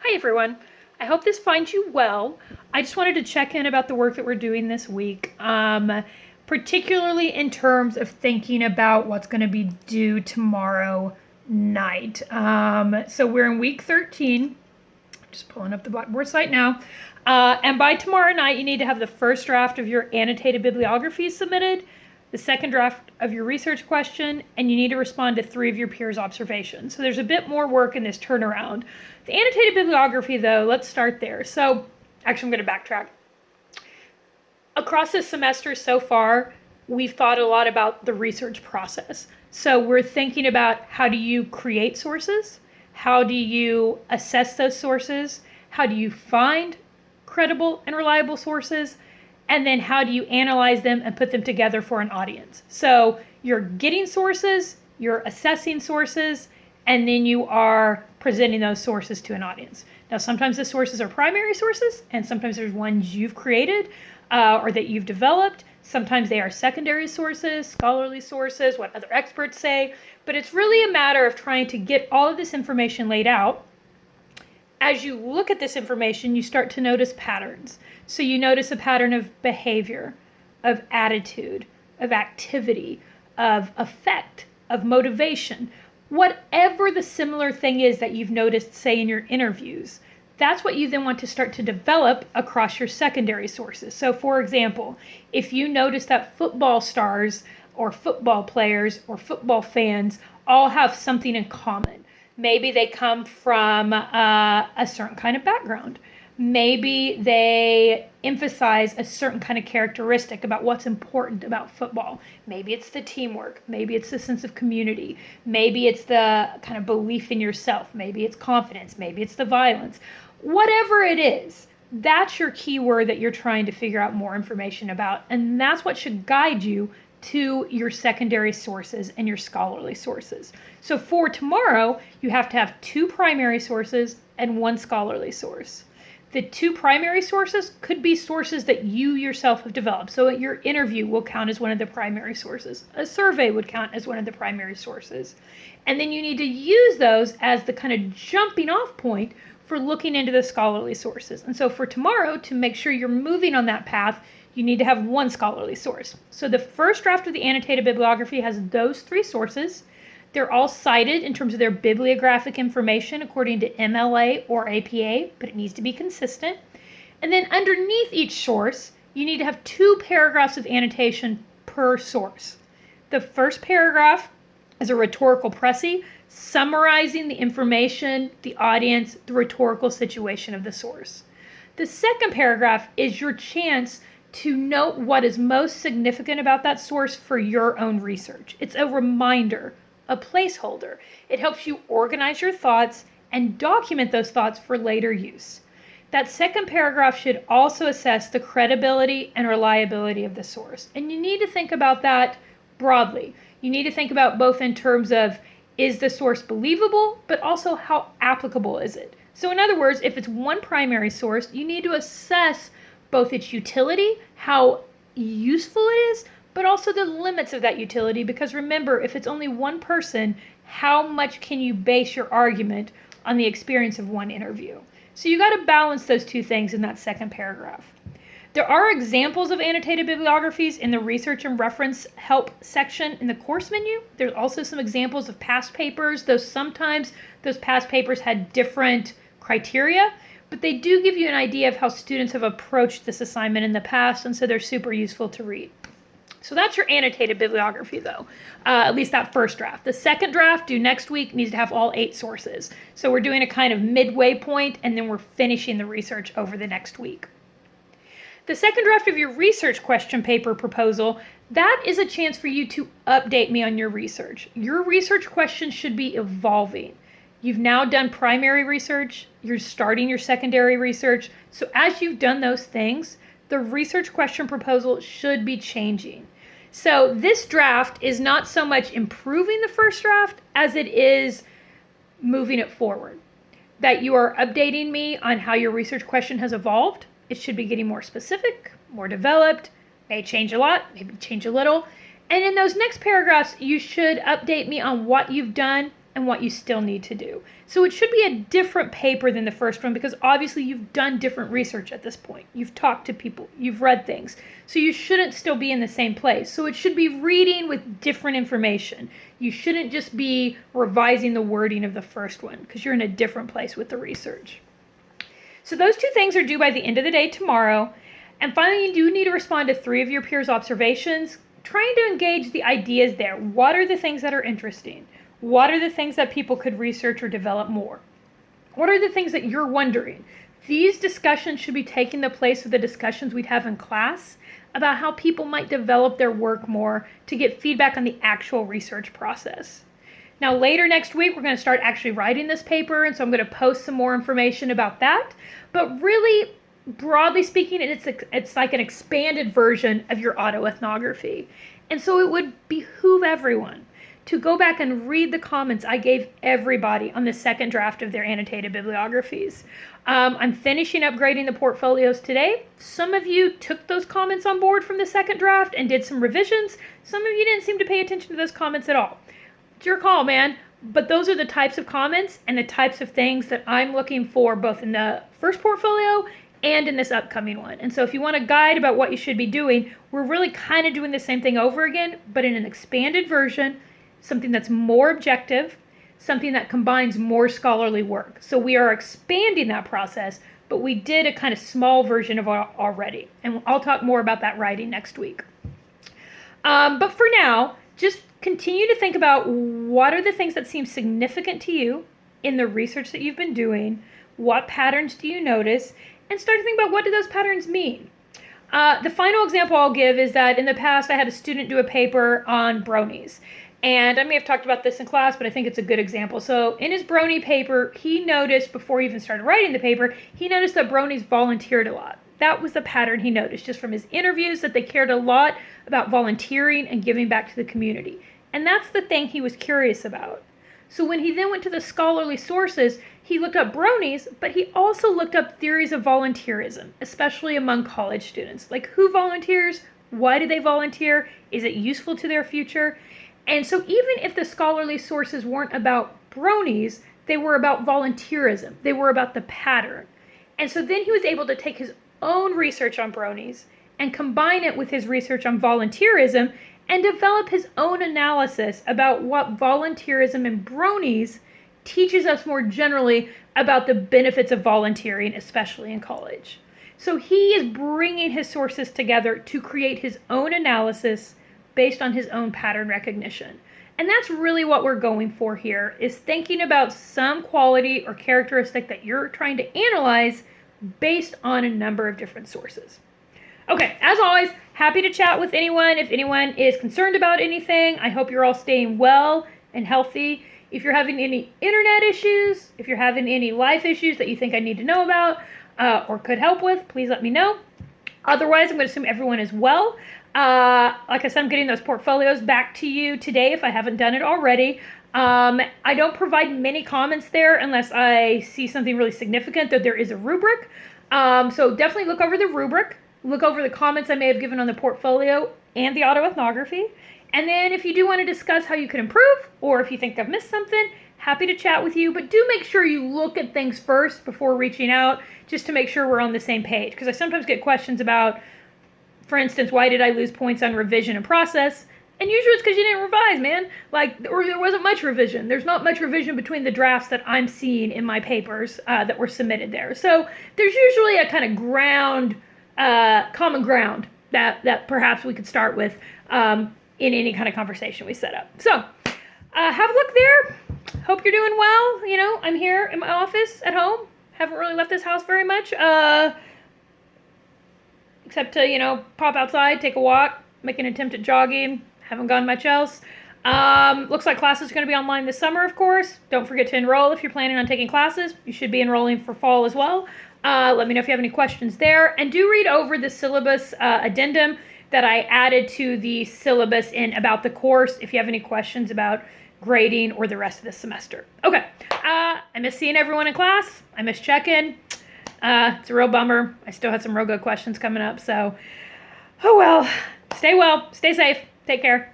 Hi everyone. I hope this finds you well. I just wanted to check in about the work that we're doing this week, particularly in terms of thinking about what's going to be due tomorrow night. So we're in week 13. Just pulling up the Blackboard site now. And by tomorrow night, you need to have the first draft of your annotated bibliography submitted, the second draft of your research question, and you need to respond to 3 of your peers' observations. So there's a bit more work in this turnaround. The annotated bibliography, though, let's start there. So actually, I'm going to backtrack. Across this semester so far, we've thought a lot about the research process. So we're thinking about how do you create sources? How do you assess those sources? How do you find credible and reliable sources? And then how do you analyze them and put them together for an audience? So you're getting sources, you're assessing sources, and then you are presenting those sources to an audience. Now, sometimes the sources are primary sources, and sometimes there's ones you've created or that you've developed. Sometimes they are secondary sources, scholarly sources, what other experts say. But it's really a matter of trying to get all of this information laid out. As you look at this information, you start to notice patterns. So you notice a pattern of behavior, of attitude, of activity, of effect, of motivation. Whatever the similar thing is that you've noticed, say, in your interviews, that's what you then want to start to develop across your secondary sources. So, for example, if you notice that football stars or football players or football fans all have something in common, maybe they come from a certain kind of background. Maybe they emphasize a certain kind of characteristic about what's important about football. Maybe it's the teamwork. Maybe it's the sense of community. Maybe it's the kind of belief in yourself. Maybe it's confidence. Maybe it's the violence. Whatever it is, that's your keyword that you're trying to figure out more information about. And that's what should guide you to your secondary sources and your scholarly sources. So for tomorrow, you have to have 2 primary sources and 1 scholarly source. The 2 primary sources could be sources that you yourself have developed. So your interview will count as one of the primary sources. A survey would count as one of the primary sources. And then you need to use those as the kind of jumping off point for looking into the scholarly sources. And so for tomorrow, to make sure you're moving on that path, you need to have 1 scholarly source. So the first draft of the annotated bibliography has those 3 sources. They're all cited in terms of their bibliographic information according to MLA or APA, but it needs to be consistent. And then underneath each source, you need to have 2 paragraphs of annotation per source. The first paragraph is a rhetorical précis summarizing the information, the audience, the rhetorical situation of the source. The second paragraph is your chance to note what is most significant about that source for your own research. It's a reminder, a placeholder. It helps you organize your thoughts and document those thoughts for later use. That second paragraph should also assess the credibility and reliability of the source. And you need to think about that broadly. You need to think about both in terms of, is the source believable, but also how applicable is it? So in other words, if it's 1 primary source, you need to assess both its utility, how useful it is, but also the limits of that utility. Because remember, if it's only 1 person, how much can you base your argument on the experience of 1 interview? So you got to balance those 2 things in that second paragraph. There are examples of annotated bibliographies in the research and reference help section in the course menu. There's also some examples of past papers, though sometimes those past papers had different criteria, but they do give you an idea of how students have approached this assignment in the past, and so they're super useful to read. So that's your annotated bibliography, though, at least that first draft. The second draft, due next week, needs to have all 8 sources. So we're doing a kind of midway point, and then we're finishing the research over the next week. The second draft of your research question paper proposal, that is a chance for you to update me on your research. Your research questions should be evolving. You've now done primary research, you're starting your secondary research. So as you've done those things, the research question proposal should be changing. So this draft is not so much improving the first draft as it is moving it forward. That you are updating me on how your research question has evolved. It should be getting more specific, more developed, may change a lot, maybe change a little. And in those next paragraphs, you should update me on what you've done and what you still need to do. So it should be a different paper than the first one because obviously you've done different research at this point. You've talked to people, you've read things. So you shouldn't still be in the same place. So it should be reading with different information. You shouldn't just be revising the wording of the first one because you're in a different place with the research. So those two things are due by the end of the day tomorrow. And finally, you do need to respond to 3 of your peers' observations, trying to engage the ideas there. What are the things that are interesting? What are the things that people could research or develop more? What are the things that you're wondering? These discussions should be taking the place of the discussions we'd have in class about how people might develop their work more to get feedback on the actual research process. Now, later next week, we're going to start actually writing this paper, and so I'm going to post some more information about that. But really, broadly speaking, it's like an expanded version of your autoethnography. And so it would behoove everyone to go back and read the comments I gave everybody on the second draft of their annotated bibliographies. I'm finishing upgrading the portfolios today. Some of you took those comments on board from the second draft and did some revisions. Some of you didn't seem to pay attention to those comments at all. It's your call, man. But those are the types of comments and the types of things that I'm looking for both in the first portfolio and in this upcoming one. And so if you want a guide about what you should be doing, we're really kind of doing the same thing over again, but in an expanded version, something that's more objective, something that combines more scholarly work. So we are expanding that process, but we did a kind of small version of it already. And I'll talk more about that writing next week. But for now, just continue to think about what are the things that seem significant to you in the research that you've been doing, what patterns do you notice, and start to think about what do those patterns mean. The final example I'll give is that in the past I had a student do a paper on bronies. And I may have talked about this in class, but I think it's a good example. So in his brony paper, he noticed, before he even started writing the paper, he noticed that bronies volunteered a lot. That was the pattern he noticed just from his interviews, that they cared a lot about volunteering and giving back to the community. And that's the thing he was curious about. So when he then went to the scholarly sources, he looked up bronies, but he also looked up theories of volunteerism, especially among college students. Like, who volunteers? Why do they volunteer? Is it useful to their future? And so even if the scholarly sources weren't about bronies, they were about volunteerism. They were about the pattern. And so then he was able to take his own research on bronies and combine it with his research on volunteerism and develop his own analysis about what volunteerism in bronies teaches us more generally about the benefits of volunteering, especially in college. So he is bringing his sources together to create his own analysis based on his own pattern recognition. And that's really what we're going for here, is thinking about some quality or characteristic that you're trying to analyze based on a number of different sources. Okay, as always, happy to chat with anyone. If anyone is concerned about anything, I hope you're all staying well and healthy. If you're having any internet issues, if you're having any life issues that you think I need to know about or could help with, please let me know. Otherwise, I'm going to assume everyone is well. Like I said, I'm getting those portfolios back to you today if I haven't done it already. I don't provide many comments there unless I see something really significant, that there is a rubric. So definitely look over the rubric, look over the comments I may have given on the portfolio and the autoethnography. And then if you do want to discuss how you can improve, or if you think I've missed something, happy to chat with you. But do make sure you look at things first before reaching out, just to make sure we're on the same page. Because I sometimes get questions about, for instance, why did I lose points on revision and process? And usually it's because you didn't revise, man. Or there wasn't much revision. There's not much revision between the drafts that I'm seeing in my papers that were submitted there. So there's usually a kind of common ground that perhaps we could start with in any kind of conversation we set up. So have a look there. Hope you're doing well. You know, I'm here in my office at home. Haven't really left this house very much. Except to, pop outside, take a walk, make an attempt at jogging. Haven't gone much else. Looks like classes are going to be online this summer, of course. Don't forget to enroll if you're planning on taking classes. You should be enrolling for fall as well. Let me know if you have any questions there. And do read over the syllabus addendum that I added to the syllabus in About the Course if you have any questions about grading or the rest of the semester. Okay. I miss seeing everyone in class. I miss check-in. It's a real bummer. I still had some real good questions coming up. So, oh well. Stay well. Stay safe. Take care.